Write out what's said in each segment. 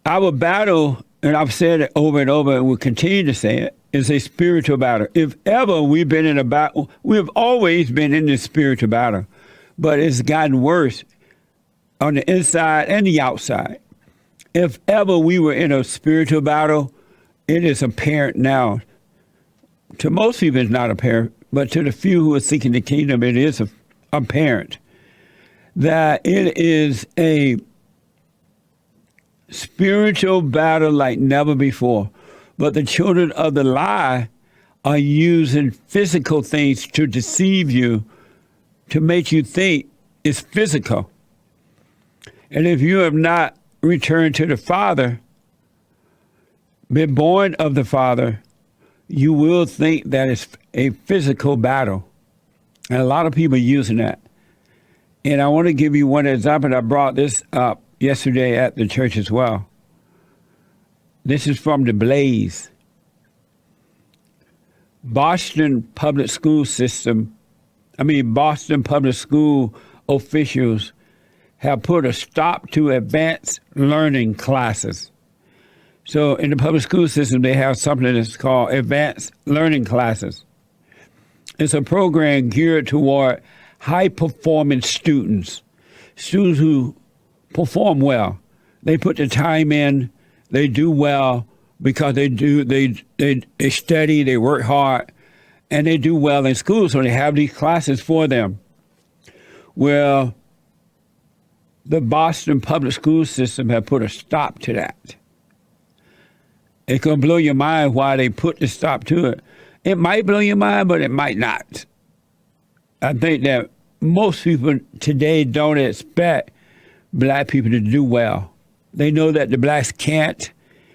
Our battle, and I've said it over and over and will continue to say it, is a spiritual battle. If ever we've been in a battle, we've always been in this spiritual battle, but it's gotten worse on the inside and the outside. If ever we were in a spiritual battle, it is apparent now. To most people, it's not apparent, but to the few who are seeking the kingdom, it is apparent that it is a spiritual battle like never before. But the children of the lie are using physical things to deceive you, to make you think it's physical. And if you have not returned to the Father, been born of the Father, you will think that it's a physical battle. And a lot of people are using that. And I want to give you one example. I brought this up yesterday at the church as well. This is from the Blaze. Boston public school officials have put a stop to advanced learning classes. So in the public school system, they have something that's called advanced learning classes. It's a program geared toward high-performing students who perform well. They put the time in, they do well because they study, they work hard, and they do well in school, so they have these classes for them. Well, the Boston public school system have put a stop to that. It's going to blow your mind why they put the stop to it. It might blow your mind, but it might not. I think that most people today don't expect black people to do well. They know that the blacks can't,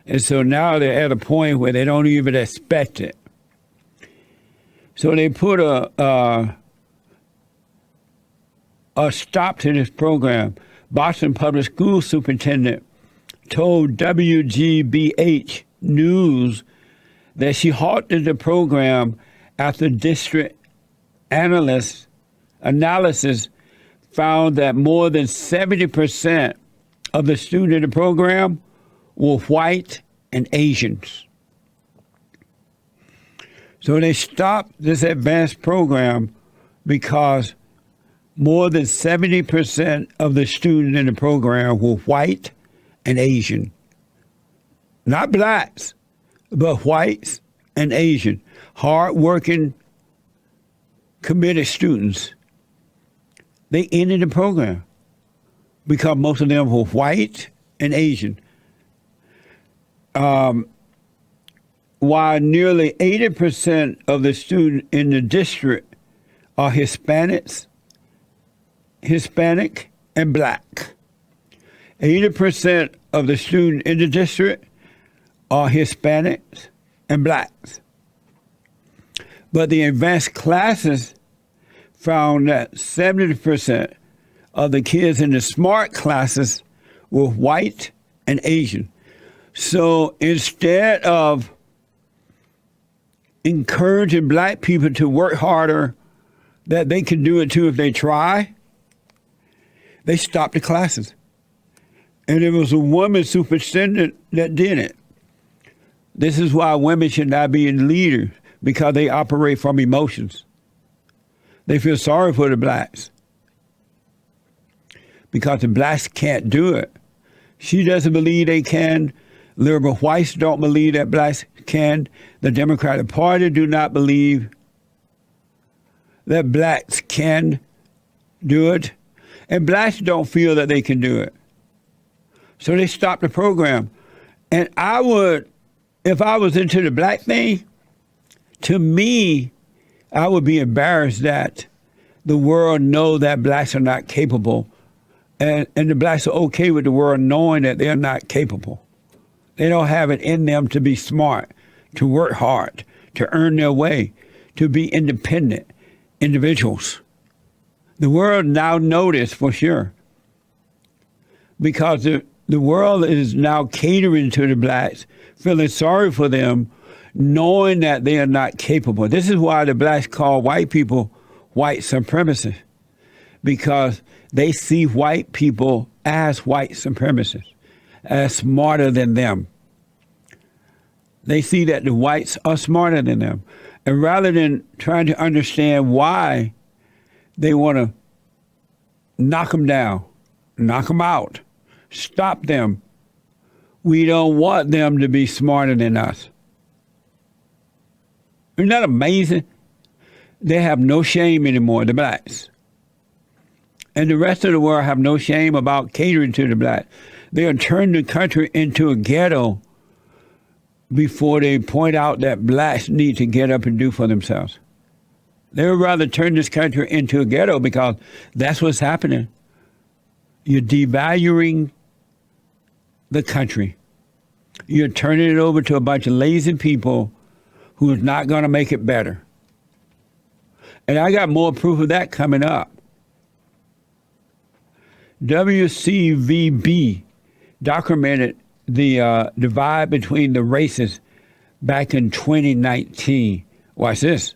and so now they're at a point where they don't even expect it. So they put a stop to this program. Boston Public School Superintendent told WGBH News that she halted the program after district analysis found that more than 70% of the students in the program were white and Asians. So they stopped this advanced program because more than 70% of the students in the program were white and Asian. Not blacks, but whites and Asian. Hard-working, committed students. They ended the program because most of them were white and Asian. While nearly 80% of the students in the district are Hispanic and black. 80% of the students in the district are Hispanics and blacks. But the advanced classes found that 70% of the kids in the smart classes were white and Asian. So instead of encouraging black people to work harder, that they can do it too if they try, they stopped the classes. And it was a woman superintendent that did it. This is why women should not be in leaders, because they operate from emotions. They feel sorry for the blacks because the blacks can't do it. She doesn't believe they can. Liberal whites don't believe that blacks can. The Democratic Party do not believe that blacks can do it. And blacks don't feel that they can do it. So they stopped the program. And I would, if I was into the black thing, to me, I would be embarrassed that the world know that blacks are not capable. And the blacks are okay with the world knowing that they're not capable. They don't have it in them to be smart, to work hard, to earn their way, to be independent individuals. The world now knows this for sure, because the world is now catering to the blacks, feeling sorry for them, knowing that they are not capable. This is why the blacks call white people white supremacists, because they see white people as white supremacists. as smarter than them. They see that the whites are smarter than them. And rather than trying to understand why they want to knock them down, knock them out, stop them, we don't want them to be smarter than us. Isn't that amazing? They have no shame anymore, the blacks. And the rest of the world have no shame about catering to the blacks. They'll turn the country into a ghetto before they point out that blacks need to get up and do for themselves. They would rather turn this country into a ghetto because that's what's happening. You're devaluing the country. You're turning it over to a bunch of lazy people who's not going to make it better. And I got more proof of that coming up. WCVB documented the divide between the races back in 2019. Watch this.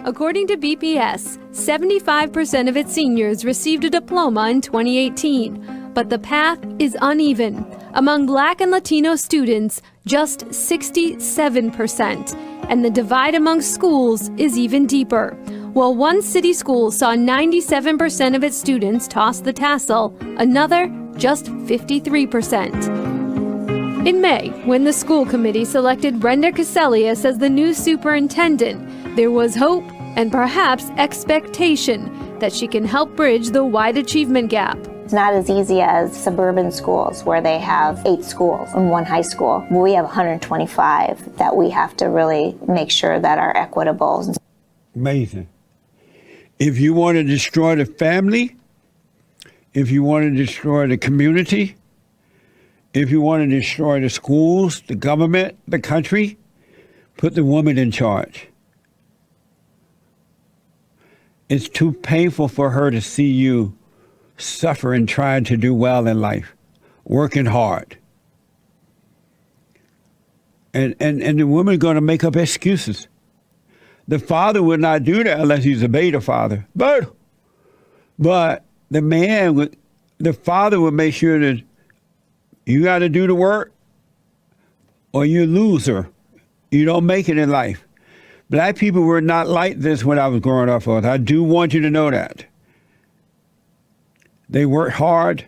According to BPS, 75% of its seniors received a diploma in 2018, but the path is uneven. Among Black and Latino students, just 67%, and the divide among schools is even deeper. While one city school saw 97% of its students toss the tassel, another just 53%. In May, when the school committee selected Brenda Caselius as the new superintendent, there was hope and perhaps expectation that she can help bridge the wide achievement gap. It's not as easy as suburban schools where they have 8 schools and 1 high school. We have 125 that we have to really make sure that are equitable. Amazing. If you want to destroy the family, if you want to destroy the community, if you want to destroy the schools, the government, the country, put the woman in charge. It's too painful for her to see you suffering, trying to do well in life, working hard. And the woman is going to make up excuses. The father would not do that unless he's a beta father. But the man, the father would make sure that you got to do the work or you're a loser. You don't make it in life. Black people were not like this when I was growing up. I do want you to know that. They worked hard.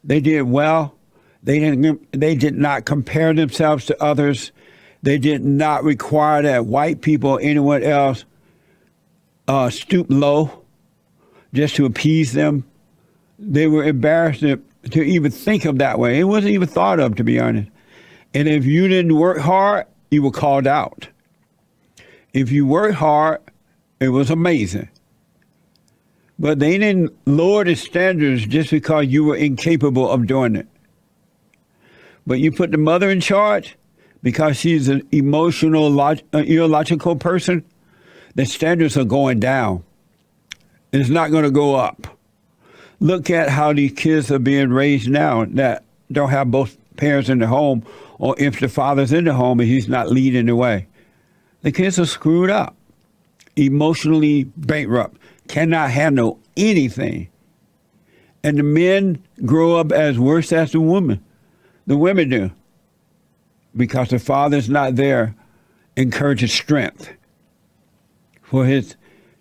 They did well. They did not compare themselves to others. They did not require that white people or anyone else stoop low just to appease them. They were embarrassed to even think of that way. It wasn't even thought of, to be honest. And if you didn't work hard, you were called out. If you worked hard, it was amazing. But they didn't lower the standards just because you were incapable of doing it. But you put the mother in charge because she's an emotional, illogical person, the standards are going down. It's not going to go up. Look at how these kids are being raised now that don't have both parents in the home, or if the father's in the home and he's not leading the way. The kids are screwed up, emotionally bankrupt, cannot handle anything. And the men grow up as worse as the women. The women do. Because the father's not there, encouraging strength for his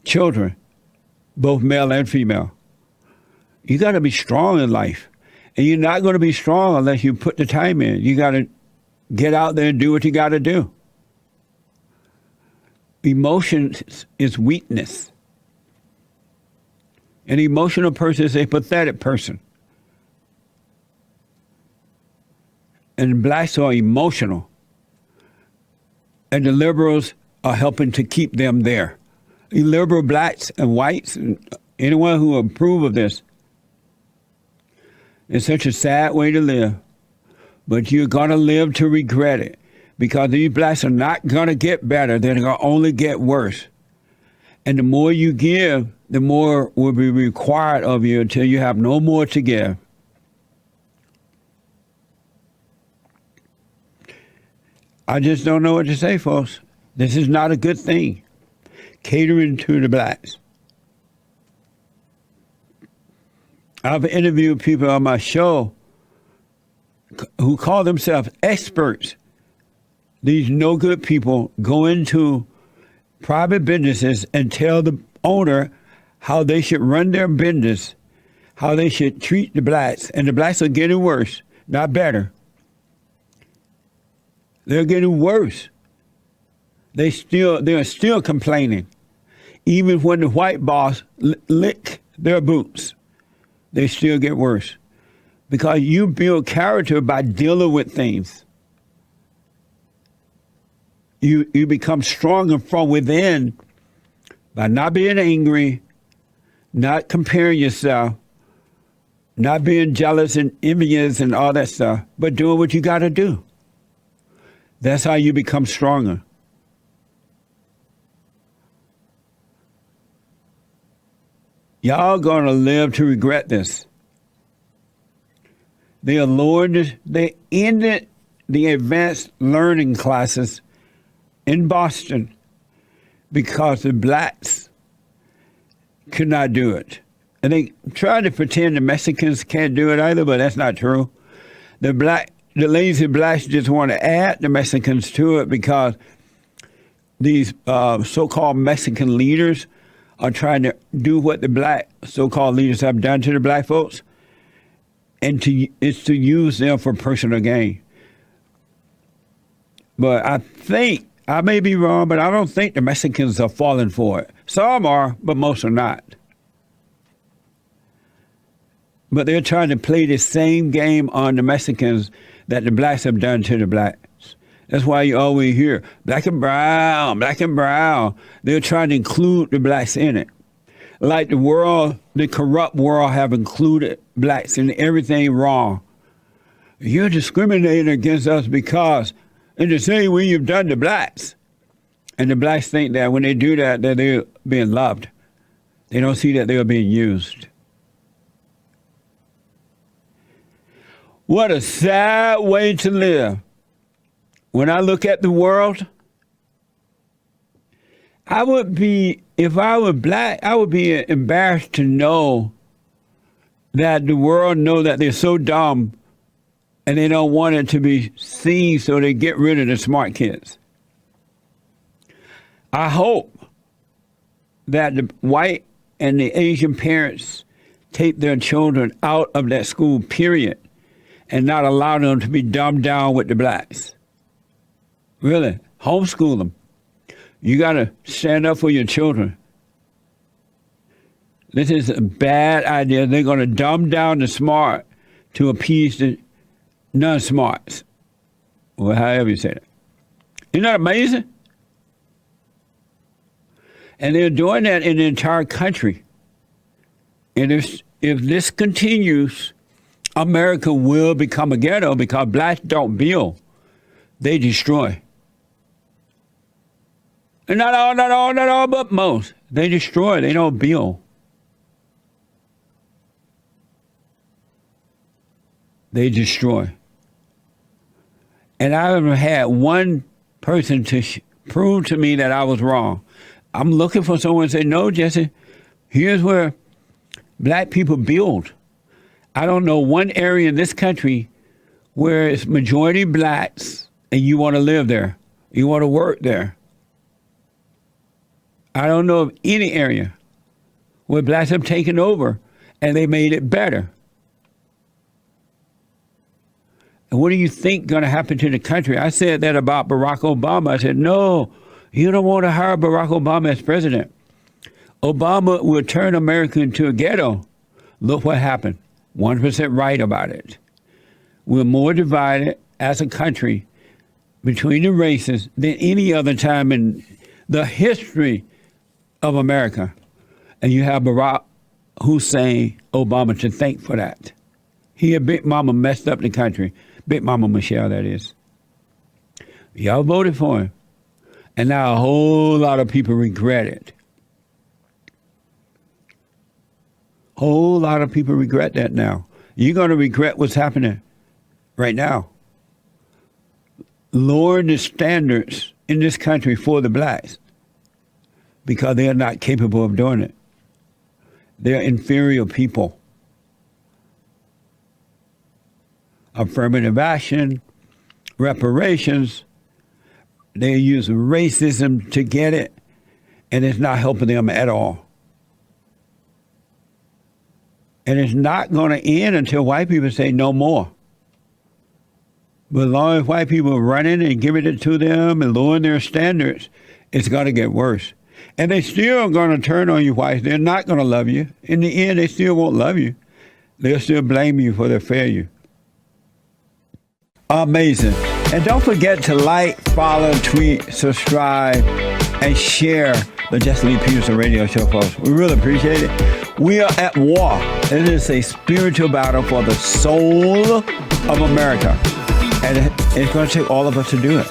children, both male and female. You got to be strong in life. And you're not going to be strong unless you put the time in. You got to get out there and do what you got to do. Emotion is weakness. An emotional person is a pathetic person. And blacks are emotional. And the liberals are helping to keep them there. The liberal blacks and whites and anyone who approve of this, it's such a sad way to live. But you're going to live to regret it. Because these blacks are not going to get better. They're going to only get worse. And the more you give, the more will be required of you until you have no more to give. I just don't know what to say, folks. This is not a good thing. Catering to the blacks. I've interviewed people on my show who call themselves experts, these no good people, go into private businesses and tell the owner how they should run their business, how they should treat the blacks. And the blacks are getting worse, not better. They're getting worse. They're still complaining. Even when the white boss lick their boots, they still get worse. Because you build character by dealing with things. You become stronger from within by not being angry, not comparing yourself, not being jealous and envious and all that stuff, but doing what you got to do. That's how you become stronger. Y'all gonna live to regret this. They ended the advanced learning classes in Boston because the blacks could not do it. And they tried to pretend the Mexicans can't do it either, but that's not true. The lazy blacks just want to add the Mexicans to it because these so-called Mexican leaders are trying to do what the black so-called leaders have done to the black folks, and it's to use them for personal gain. But I think, I may be wrong, but I don't think the Mexicans are falling for it. Some are, but most are not. But they're trying to play the same game on the Mexicans that the blacks have done to the blacks. That's why you always hear black and brown, black and brown. They're trying to include the blacks in it. Like the world, the corrupt world have included blacks in everything wrong. You're discriminating against us because in the same way you've done to blacks. And the blacks think that when they do that they're being loved. They don't see that they're being used. What a sad way to live. When I look at the world, if I were black, I would be embarrassed to know that the world know that they're so dumb and they don't want it to be seen, so they get rid of the smart kids. I hope that the white and the Asian parents take their children out of that school, period, and not allow them to be dumbed down with the blacks. Really, homeschool them. You got to stand up for your children. This is a bad idea. They're going to dumb down the smart to appease the non-smarts. Or however you say it. Isn't that amazing? And they're doing that in the entire country. And if this continues, America will become a ghetto because blacks don't build. They destroy. And not all, but most. They destroy, they don't build. They destroy. And I haven't had one person to prove to me that I was wrong. I'm looking for someone to say, no, Jesse, here's where black people build. I don't know one area in this country where it's majority blacks and you want to live there. You want to work there. I don't know of any area where blacks have taken over and they made it better. And what do you think going to happen to the country? I said that about Barack Obama. I said, no, you don't want to hire Barack Obama as president. Obama will turn America into a ghetto. Look what happened. 100% right about it. We're more divided as a country between the races than any other time in the history of America. And you have Barack Hussein Obama to thank for that. He and Big Mama messed up the country. Big Mama Michelle, that is. Y'all voted for him. And now a whole lot of people regret it. Whole lot of people regret that now. You're going to regret what's happening right now. Lower the standards in this country for the blacks because they are not capable of doing it. They're inferior people. affirmative action, reparations. They use racism to get it, and it's not helping them at all. And it's not going to end until white people say no more. But as long as white people are running and giving it to them and lowering their standards, it's going to get worse. And they still are going to turn on you whites. They're not going to love you. In the end, they still won't love you. They'll still blame you for their failure. Amazing. And don't forget to like, follow, tweet, subscribe, and share the Jesse Lee Peterson radio show, folks. We really appreciate it. We are at war. It is a spiritual battle for the soul of America. And it's going to take all of us to do it.